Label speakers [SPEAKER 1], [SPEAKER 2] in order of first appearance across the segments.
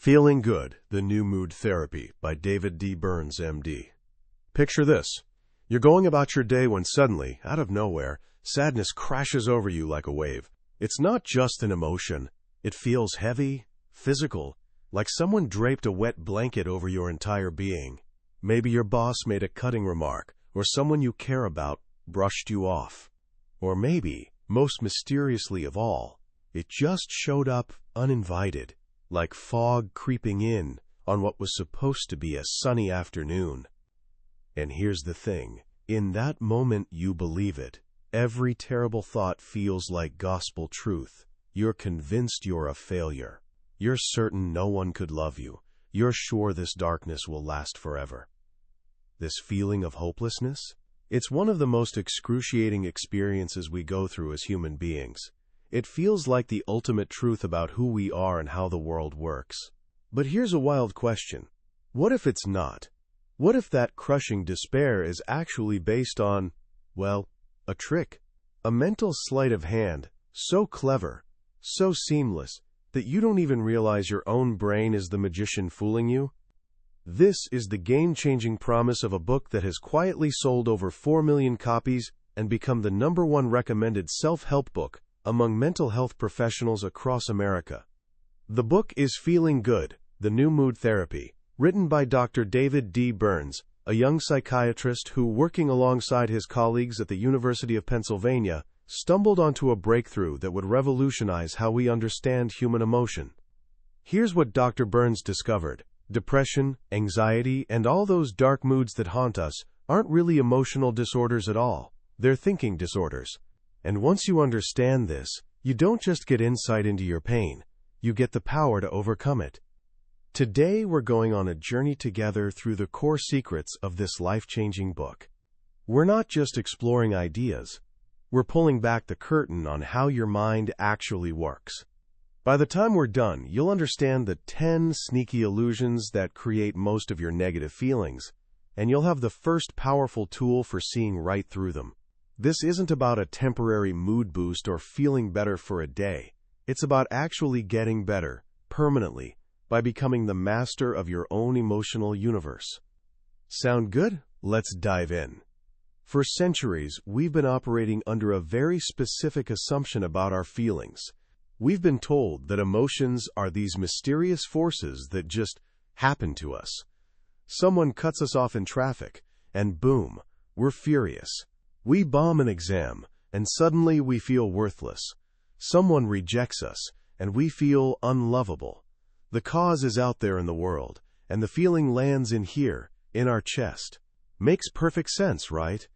[SPEAKER 1] Feeling Good, The New Mood Therapy by David D. Burns, MD. Picture this. You're going about your day when suddenly, out of nowhere, sadness crashes over you like a wave. It's not just an emotion. It feels heavy, physical, like someone draped a wet blanket over your entire being. Maybe your boss made a cutting remark, or someone you care about brushed you off. Or maybe, most mysteriously of all, it just showed up uninvited, like fog creeping in on what was supposed to be a sunny afternoon. And here's the thing, in that moment you believe it. Every terrible thought feels like gospel truth. You're convinced you're a failure. You're certain no one could love you. You're sure this darkness will last forever. This feeling of hopelessness? It's one of the most excruciating experiences we go through as human beings. It feels like the ultimate truth about who we are and how the world works. But here's a wild question. What if it's not? What if that crushing despair is actually based on, well, a trick? A mental sleight of hand, so clever, so seamless, that you don't even realize your own brain is the magician fooling you? This is the game-changing promise of a book that has quietly sold over 4 million copies and become the #1 recommended self-help book among mental health professionals across America. The book is Feeling Good, The New Mood Therapy, written by Dr. David D. Burns, a young psychiatrist who, working alongside his colleagues at the University of Pennsylvania, stumbled onto a breakthrough that would revolutionize how we understand human emotion. Here's what Dr. Burns discovered. Depression, anxiety, and all those dark moods that haunt us aren't really emotional disorders at all. They're thinking disorders. And once you understand this, you don't just get insight into your pain, you get the power to overcome it. Today we're going on a journey together through the core secrets of this life-changing book. We're not just exploring ideas, we're pulling back the curtain on how your mind actually works. By the time we're done, you'll understand the 10 sneaky illusions that create most of your negative feelings, and you'll have the first powerful tool for seeing right through them. This isn't about a temporary mood boost or feeling better for a day. It's about actually getting better, permanently, by becoming the master of your own emotional universe. Sound good? Let's dive in. For centuries, we've been operating under a very specific assumption about our feelings. We've been told that emotions are these mysterious forces that just happen to us. Someone cuts us off in traffic, and boom, we're furious. We bomb an exam, and suddenly we feel worthless. Someone rejects us, and we feel unlovable. The cause is out there in the world, and the feeling lands in here, in our chest. Makes perfect sense, right?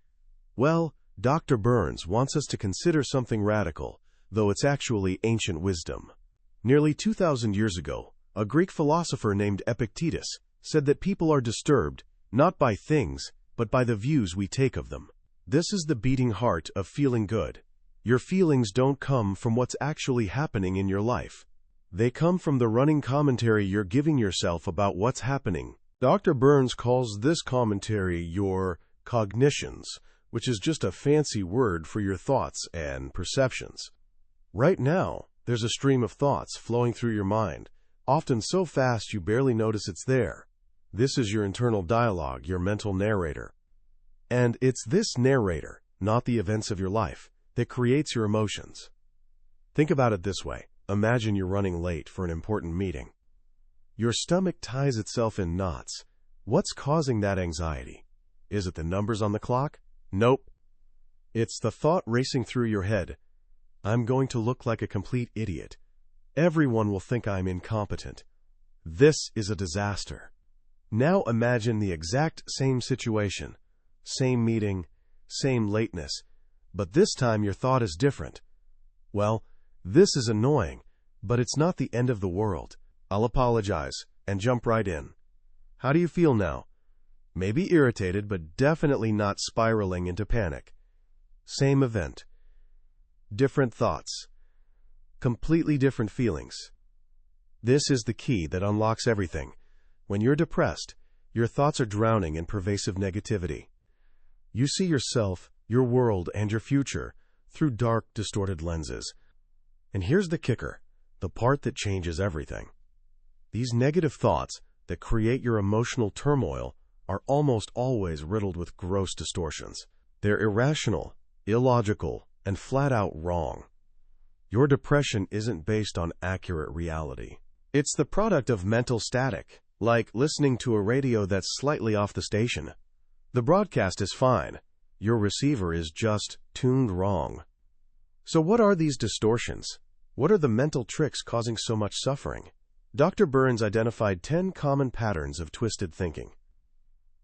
[SPEAKER 1] Well, Dr. Burns wants us to consider something radical, though it's actually ancient wisdom. Nearly 2,000 years ago, a Greek philosopher named Epictetus said that people are disturbed, not by things, but by the views we take of them. This is the beating heart of feeling good. Your feelings don't come from what's actually happening in your life. They come from the running commentary you're giving yourself about what's happening. Dr. Burns calls this commentary your cognitions, which is just a fancy word for your thoughts and perceptions. Right now, there's a stream of thoughts flowing through your mind, often so fast you barely notice it's there. This is your internal dialogue, your mental narrator. And it's this narrator, not the events of your life, that creates your emotions. Think about it this way. Imagine you're running late for an important meeting. Your stomach ties itself in knots. What's causing that anxiety? Is it the numbers on the clock? Nope. It's the thought racing through your head. I'm going to look like a complete idiot. Everyone will think I'm incompetent. This is a disaster. Now imagine the exact same situation. Same meeting, same lateness, but this time your thought is different. Well, this is annoying, but it's not the end of the world. I'll apologize and jump right in. How do you feel now? Maybe irritated, but definitely not spiraling into panic. Same event. Different thoughts. Completely different feelings. This is the key that unlocks everything. When you're depressed, your thoughts are drowning in pervasive negativity. You see yourself, your world, and your future through dark, distorted lenses. And here's the kicker, the part that changes everything. These negative thoughts that create your emotional turmoil are almost always riddled with gross distortions. They're irrational, illogical, and flat-out wrong. Your depression isn't based on accurate reality. It's the product of mental static, like listening to a radio that's slightly off the station. The broadcast is fine. Your receiver is just tuned wrong. So what are these distortions? What are the mental tricks causing so much suffering? Dr. Burns identified 10 common patterns of twisted thinking.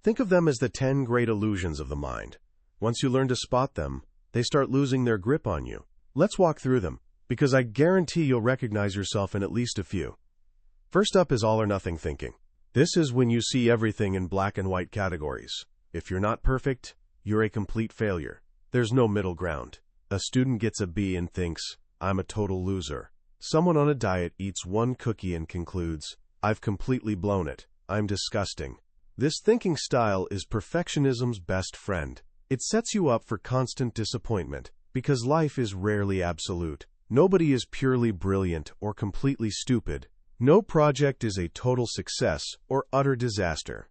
[SPEAKER 1] Think of them as the 10 great illusions of the mind. Once you learn to spot them, they start losing their grip on you. Let's walk through them, because I guarantee you'll recognize yourself in at least a few. First up is all-or-nothing thinking. This is when you see everything in black and white categories. If you're not perfect, you're a complete failure. There's no middle ground. A student gets a B and thinks, I'm a total loser. Someone on a diet eats one cookie and concludes, I've completely blown it. I'm disgusting. This thinking style is perfectionism's best friend. It sets you up for constant disappointment, because life is rarely absolute. Nobody is purely brilliant or completely stupid. No project is a total success or utter disaster.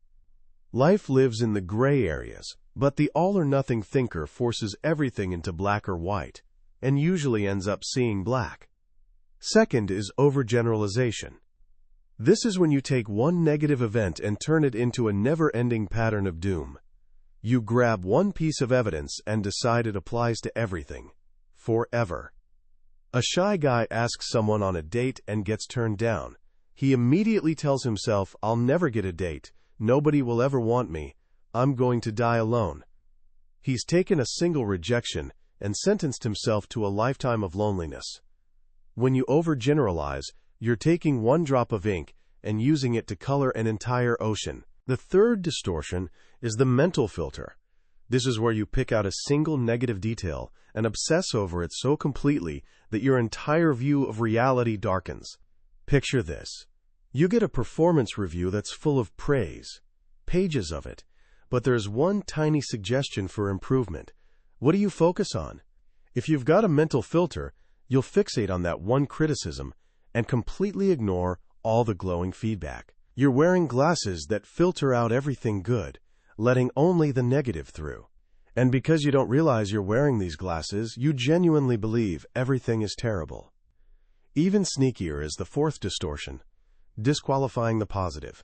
[SPEAKER 1] Life lives in the gray areas, but the all-or-nothing thinker forces everything into black or white, and usually ends up seeing black. Second is overgeneralization. This is when you take one negative event and turn it into a never-ending pattern of doom. You grab one piece of evidence and decide it applies to everything. Forever. A shy guy asks someone on a date and gets turned down. He immediately tells himself, I'll never get a date. Nobody will ever want me. I'm going to die alone. He's taken a single rejection and sentenced himself to a lifetime of loneliness. When you overgeneralize, you're taking one drop of ink and using it to color an entire ocean. The third distortion is the mental filter. This is where you pick out a single negative detail and obsess over it so completely that your entire view of reality darkens. Picture this. You get a performance review that's full of praise, pages of it, but there's one tiny suggestion for improvement. What do you focus on? If you've got a mental filter, you'll fixate on that one criticism and completely ignore all the glowing feedback. You're wearing glasses that filter out everything good, letting only the negative through. And because you don't realize you're wearing these glasses, you genuinely believe everything is terrible. Even sneakier is the fourth distortion, disqualifying the positive.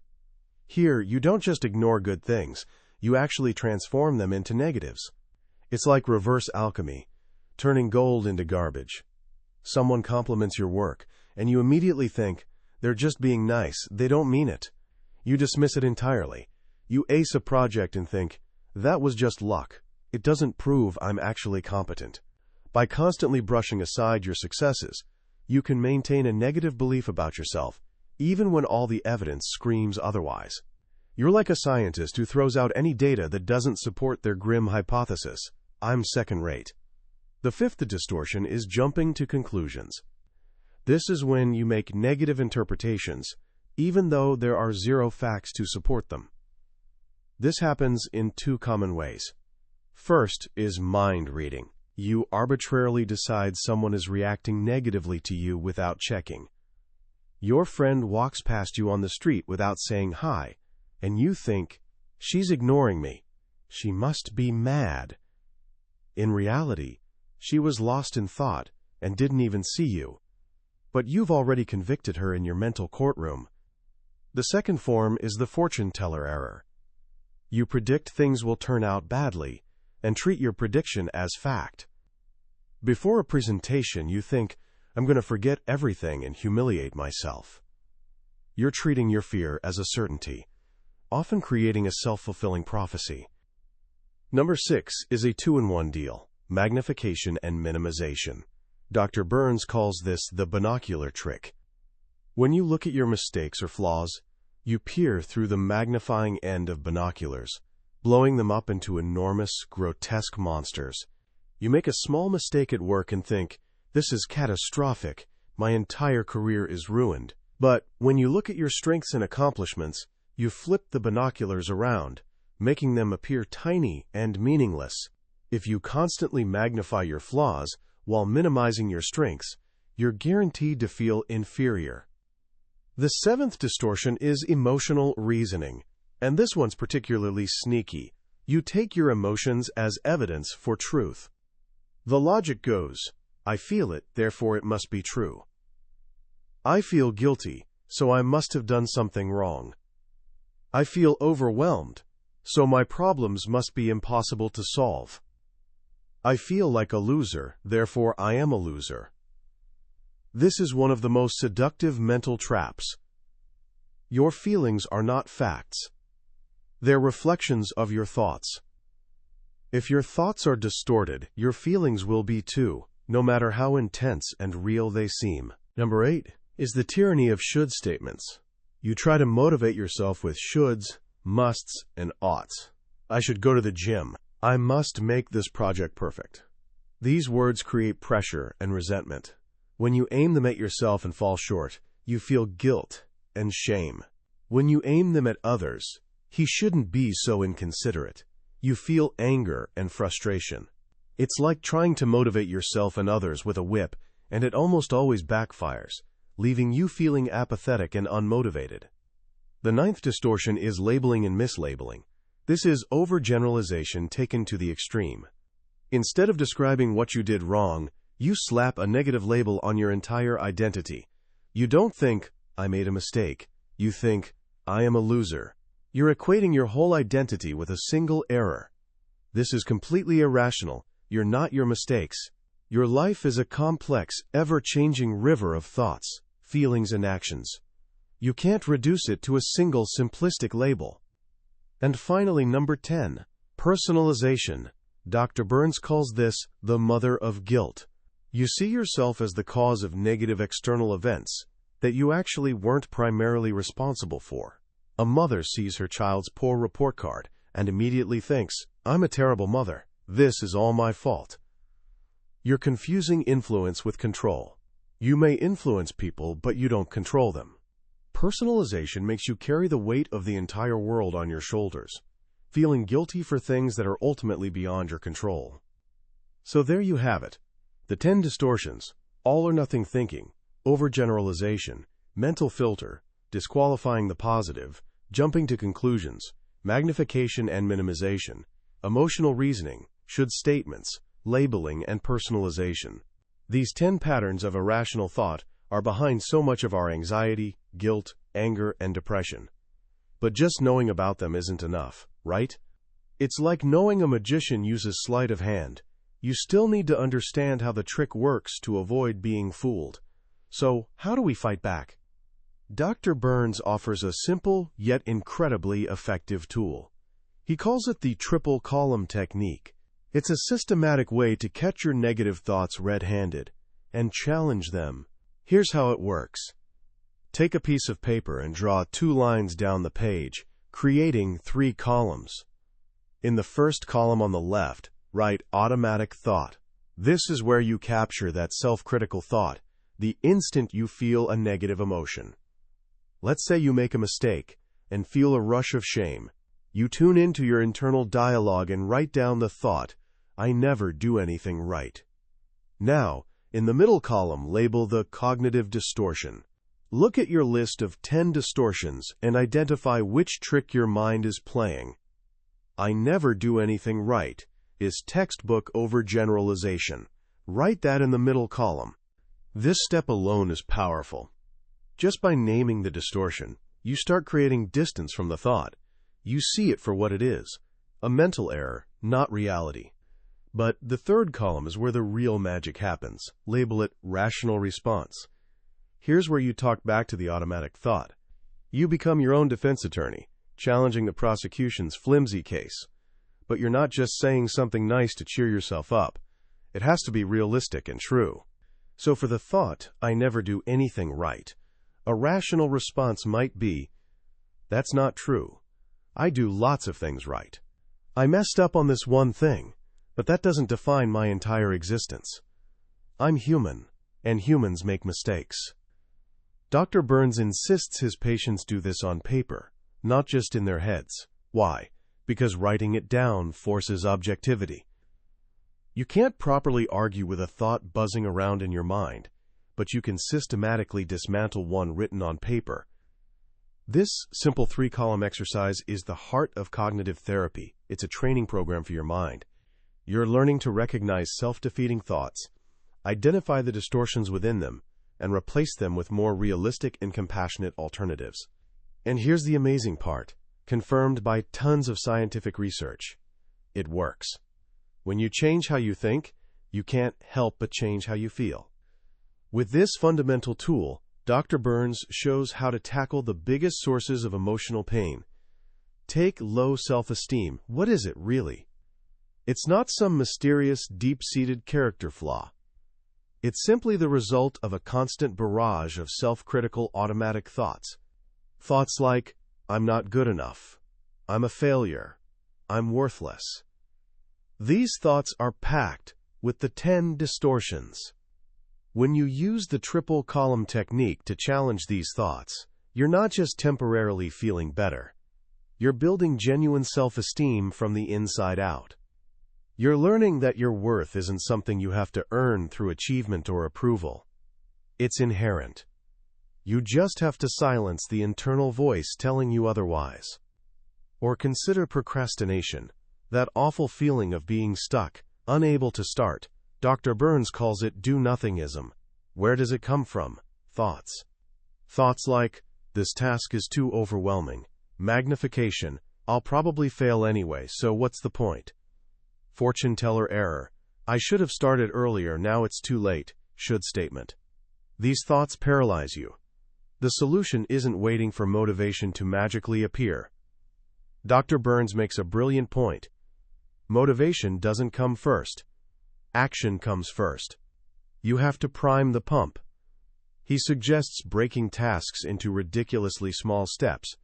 [SPEAKER 1] Here, you don't just ignore good things, you actually transform them into negatives. It's like reverse alchemy, turning gold into garbage. Someone compliments your work, and you immediately think, they're just being nice, they don't mean it. You dismiss it entirely. You ace a project and think, that was just luck. It doesn't prove I'm actually competent. By constantly brushing aside your successes, you can maintain a negative belief about yourself, even when all the evidence screams otherwise. You're like a scientist who throws out any data that doesn't support their grim hypothesis. I'm second-rate. The fifth distortion is jumping to conclusions. This is when you make negative interpretations, even though there are zero facts to support them. This happens in two common ways. First is mind reading. You arbitrarily decide someone is reacting negatively to you without checking. Your friend walks past you on the street without saying hi, and you think, she's ignoring me. She must be mad. In reality, she was lost in thought and didn't even see you. But you've already convicted her in your mental courtroom. The second form is the fortune teller error. You predict things will turn out badly and treat your prediction as fact. Before a presentation, you think, I'm going to forget everything and humiliate myself. You're treating your fear as a certainty, often creating a self-fulfilling prophecy. Number 6 is a two-in-one deal, magnification and minimization. Dr. Burns calls this the binocular trick. When you look at your mistakes or flaws, you peer through the magnifying end of binoculars, blowing them up into enormous, grotesque monsters. You make a small mistake at work and think, this is catastrophic, my entire career is ruined. But when you look at your strengths and accomplishments, you flip the binoculars around, making them appear tiny and meaningless. If you constantly magnify your flaws while minimizing your strengths, you're guaranteed to feel inferior. The seventh distortion is emotional reasoning, and this one's particularly sneaky. You take your emotions as evidence for truth. The logic goes, I feel it, therefore it must be true. I feel guilty, so I must have done something wrong. I feel overwhelmed, so my problems must be impossible to solve. I feel like a loser, therefore I am a loser. This is one of the most seductive mental traps. Your feelings are not facts. They're reflections of your thoughts. If your thoughts are distorted, your feelings will be too, no matter how intense and real they seem. Number 8 is the tyranny of should statements. You try to motivate yourself with shoulds, musts, and oughts. I should go to the gym. I must make this project perfect. These words create pressure and resentment. When you aim them at yourself and fall short, you feel guilt and shame. When you aim them at others, he shouldn't be so inconsiderate. You feel anger and frustration. It's like trying to motivate yourself and others with a whip, and it almost always backfires, leaving you feeling apathetic and unmotivated. The ninth distortion is labeling and mislabeling. This is overgeneralization taken to the extreme. Instead of describing what you did wrong, you slap a negative label on your entire identity. You don't think, I made a mistake. You think, I am a loser. You're equating your whole identity with a single error. This is completely irrational. You're not your mistakes. Your life is a complex, ever-changing river of thoughts, feelings, and actions. You can't reduce it to a single simplistic label. And finally, number 10, personalization. Dr. Burns calls this the mother of guilt. You see yourself as the cause of negative external events that you actually weren't primarily responsible for. A mother sees her child's poor report card and immediately thinks, I'm a terrible mother. This is all my fault. You're confusing influence with control. You may influence people, but you don't control them. Personalization makes you carry the weight of the entire world on your shoulders, feeling guilty for things that are ultimately beyond your control. So there you have it. The 10 distortions: all or nothing thinking, overgeneralization, mental filter, disqualifying the positive, jumping to conclusions, magnification and minimization, emotional reasoning, should statements, labeling, and personalization. These 10 patterns of irrational thought are behind so much of our anxiety, guilt, anger, and depression. But just knowing about them isn't enough, right? It's like knowing a magician uses sleight of hand. You still need to understand how the trick works to avoid being fooled. So, how do we fight back? Dr. Burns offers a simple yet incredibly effective tool. He calls it the triple column technique. It's a systematic way to catch your negative thoughts red-handed and challenge them. Here's how it works. Take a piece of paper and draw 2 lines down the page, creating 3 columns. In the first column on the left, write automatic thought. This is where you capture that self-critical thought, the instant you feel a negative emotion. Let's say you make a mistake and feel a rush of shame. You tune into your internal dialogue and write down the thought, I never do anything right. Now, in the middle column, label the cognitive distortion. Look at your list of 10 distortions and identify which trick your mind is playing. I never do anything right is textbook overgeneralization. Write that in the middle column. This step alone is powerful. Just by naming the distortion, you start creating distance from the thought. You see it for what it is, a mental error, not reality. But the third column is where the real magic happens. Label it rational response. Here's where you talk back to the automatic thought. You become your own defense attorney, challenging the prosecution's flimsy case. But you're not just saying something nice to cheer yourself up. It has to be realistic and true. So for the thought, I never do anything right, a rational response might be, that's not true. I do lots of things right. I messed up on this one thing, but that doesn't define my entire existence. I'm human, and humans make mistakes. Dr. Burns insists his patients do this on paper, not just in their heads. Why? Because writing it down forces objectivity. You can't properly argue with a thought buzzing around in your mind, but you can systematically dismantle one written on paper This simple 3-column exercise is the heart of cognitive therapy. It's a training program for your mind. You're learning to recognize self-defeating thoughts, identify the distortions within them, and replace them with more realistic and compassionate alternatives. And here's the amazing part, confirmed by tons of scientific research. It works. When you change how you think, you can't help but change how you feel. With this fundamental tool, Dr. Burns shows how to tackle the biggest sources of emotional pain. Take low self-esteem. What is it really? It's not some mysterious, deep-seated character flaw. It's simply the result of a constant barrage of self-critical automatic thoughts. Thoughts like, I'm not good enough, I'm a failure, I'm worthless. These thoughts are packed with the 10 distortions. When you use the triple column technique to challenge these thoughts, you're not just temporarily feeling better. You're building genuine self-esteem from the inside out. You're learning that your worth isn't something you have to earn through achievement or approval. It's inherent. You just have to silence the internal voice telling you otherwise. Or consider procrastination, that awful feeling of being stuck, unable to start. Dr. Burns calls it do-nothingism. Where does it come from? Thoughts. Thoughts like, this task is too overwhelming. Magnification, I'll probably fail anyway, so what's the point? Fortune teller error, I should have started earlier, now it's too late. Should statement. These thoughts paralyze you. The solution isn't waiting for motivation to magically appear. Dr. Burns makes a brilliant point. Motivation doesn't come first. Action comes first. You have to prime the pump. He suggests breaking tasks into ridiculously small steps.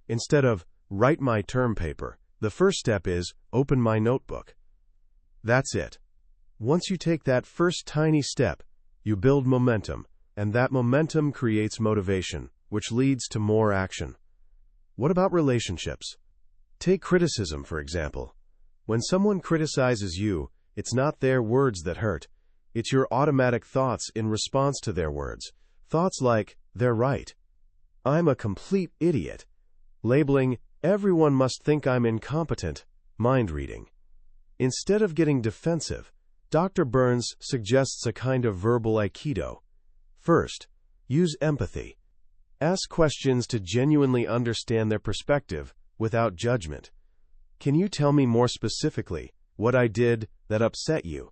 [SPEAKER 1] Instead of, write my term paper, the first step is, open my notebook. That's it. Once you take that first tiny step, you build momentum, and that momentum creates motivation, which leads to more action. What about relationships? Take criticism, for example. When someone criticizes you, it's not their words that hurt. It's your automatic thoughts in response to their words. Thoughts like, they're right. I'm a complete idiot. Labeling, everyone must think I'm incompetent. Mind reading. Instead of getting defensive, Dr. Burns suggests a kind of verbal aikido. First, use empathy. Ask questions to genuinely understand their perspective without judgment. Can you tell me more specifically what I did that upset you?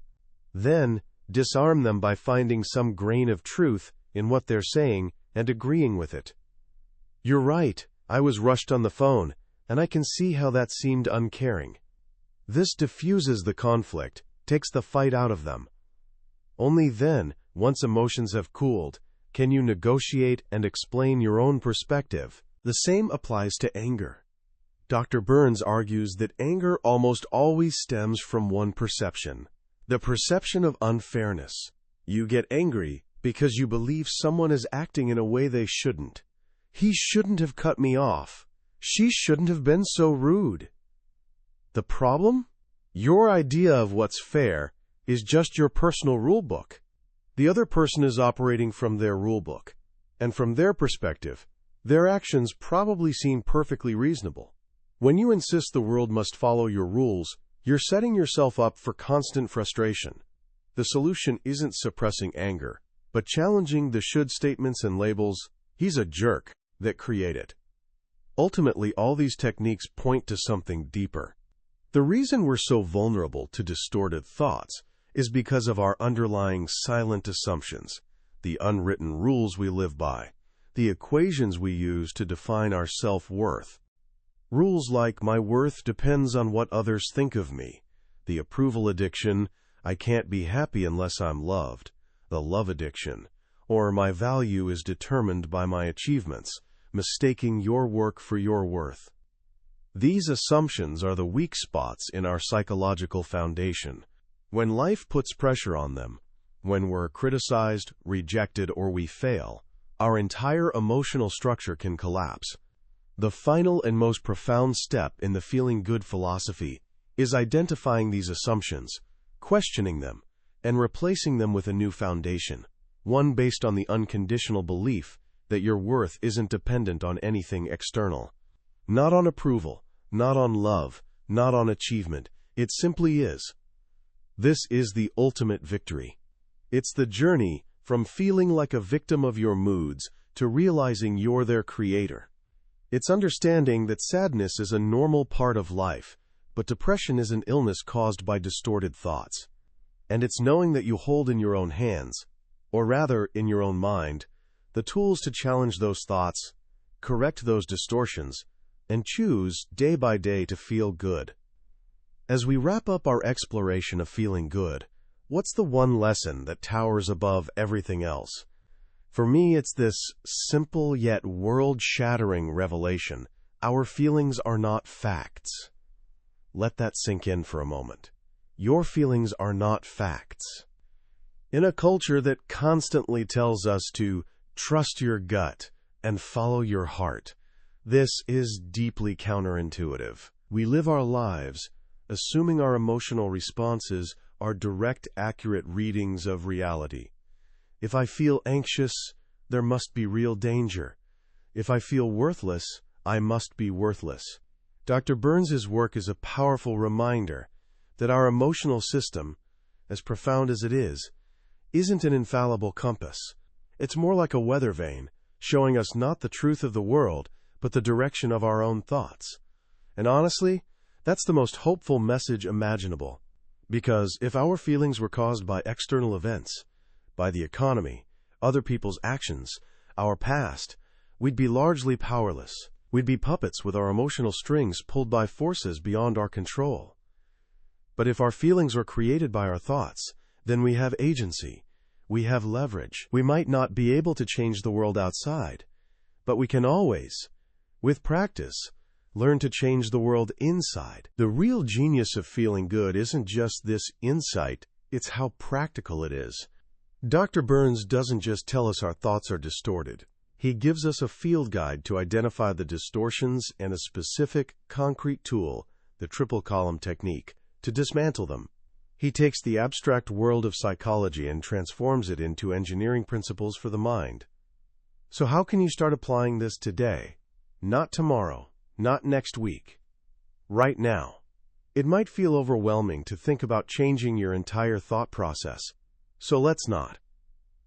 [SPEAKER 1] Then, disarm them by finding some grain of truth in what they're saying and agreeing with it. You're right, I was rushed on the phone, and I can see how that seemed uncaring. This diffuses the conflict, takes the fight out of them. Only then, once emotions have cooled, can you negotiate and explain your own perspective. The same applies to anger. Dr. Burns argues that anger almost always stems from one perception, the perception of unfairness. You get angry because you believe someone is acting in a way they shouldn't. He shouldn't have cut me off. She shouldn't have been so rude. The problem? Your idea of what's fair is just your personal rule book. The other person is operating from their rule book, and from their perspective, their actions probably seem perfectly reasonable. When you insist the world must follow your rules, you're setting yourself up for constant frustration. The solution isn't suppressing anger, but challenging the should statements and labels, he's a jerk, that create it. Ultimately, all these techniques point to something deeper. The reason we're so vulnerable to distorted thoughts is because of our underlying silent assumptions, the unwritten rules we live by, the equations we use to define our self-worth. Rules like, my worth depends on what others think of me, the approval addiction, I can't be happy unless I'm loved, the love addiction, or my value is determined by my achievements, mistaking your work for your worth. These assumptions are the weak spots in our psychological foundation. When life puts pressure on them, when we're criticized, rejected, or we fail, our entire emotional structure can collapse. The final and most profound step in the feeling good philosophy is identifying these assumptions, questioning them, and replacing them with a new foundation, one based on the unconditional belief that your worth isn't dependent on anything external. Not on approval, not on love, not on achievement. It simply is. This is the ultimate victory. It's the journey from feeling like a victim of your moods to realizing you're their creator. It's understanding that sadness is a normal part of life, but depression is an illness caused by distorted thoughts. And it's knowing that you hold in your own hands, or rather in your own mind, the tools to challenge those thoughts, correct those distortions, and choose day by day to feel good. As we wrap up our exploration of feeling good, what's the one lesson that towers above everything else? For me, it's this simple yet world-shattering revelation. Our feelings are not facts. Let that sink in for a moment. Your feelings are not facts. In a culture that constantly tells us to trust your gut and follow your heart, this is deeply counterintuitive. We live our lives assuming our emotional responses are direct, accurate readings of reality. If I feel anxious, there must be real danger. If I feel worthless, I must be worthless. Dr. Burns' work is a powerful reminder that our emotional system, as profound as it is, isn't an infallible compass. It's more like a weather vane, showing us not the truth of the world, but the direction of our own thoughts. And honestly, that's the most hopeful message imaginable. Because if our feelings were caused by external events, by the economy, other people's actions, our past, we'd be largely powerless. We'd be puppets with our emotional strings pulled by forces beyond our control. But if our feelings were created by our thoughts, then we have agency. We have leverage. We might not be able to change the world outside, but we can always, with practice, learn to change the world inside. The real genius of feeling good isn't just this insight, it's how practical it is. Dr. Burns doesn't just tell us our thoughts are distorted. He gives us a field guide to identify the distortions and a specific, concrete tool, the triple column technique, to dismantle them. He takes the abstract world of psychology and transforms it into engineering principles for the mind. So how can you start applying this today? Not tomorrow, not next week. Right now. It might feel overwhelming to think about changing your entire thought process. So let's not.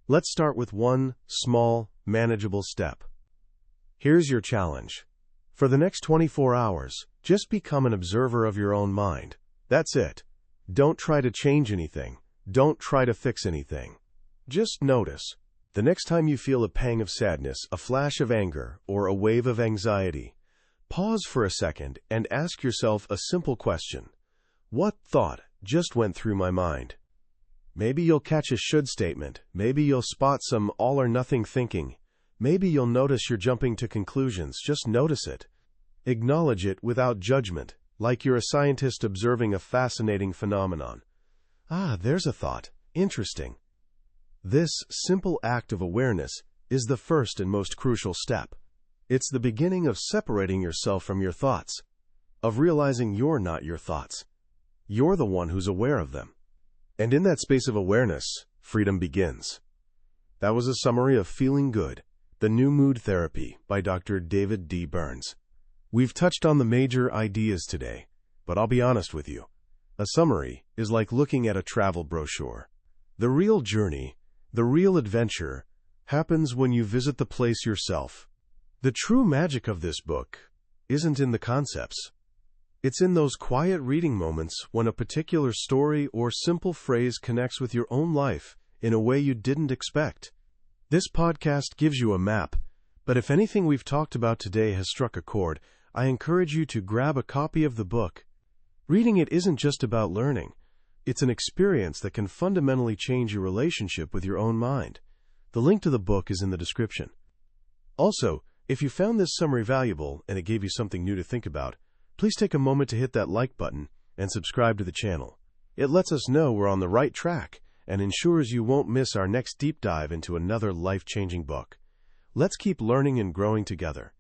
[SPEAKER 1] Let's start with one small, manageable step. Here's your challenge. For the next 24 hours, just become an observer of your own mind. That's it. Don't try to change anything. Don't try to fix anything. Just notice. The next time you feel a pang of sadness, a flash of anger, or a wave of anxiety, pause for a second and ask yourself a simple question. What thought just went through my mind? Maybe you'll catch a should statement. Maybe you'll spot some all or nothing thinking. Maybe you'll notice you're jumping to conclusions. Just notice it. Acknowledge it without judgment, like you're a scientist observing a fascinating phenomenon. Ah, there's a thought. Interesting. This simple act of awareness is the first and most crucial step. It's the beginning of separating yourself from your thoughts, of realizing you're not your thoughts. You're the one who's aware of them. And in that space of awareness, freedom begins. That was a summary of Feeling Good, the New Mood Therapy by Dr. David D. Burns. We've touched on the major ideas today, but I'll be honest with you. A summary is like looking at a travel brochure. The real journey, the real adventure, happens when you visit the place yourself. The true magic of this book isn't in the concepts. It's in those quiet reading moments when a particular story or simple phrase connects with your own life in a way you didn't expect. This podcast gives you a map, but if anything we've talked about today has struck a chord, I encourage you to grab a copy of the book. Reading it isn't just about learning. It's an experience that can fundamentally change your relationship with your own mind. The link to the book is in the description. Also, if you found this summary valuable and it gave you something new to think about, please take a moment to hit that like button and subscribe to the channel. It lets us know we're on the right track and ensures you won't miss our next deep dive into another life-changing book. Let's keep learning and growing together.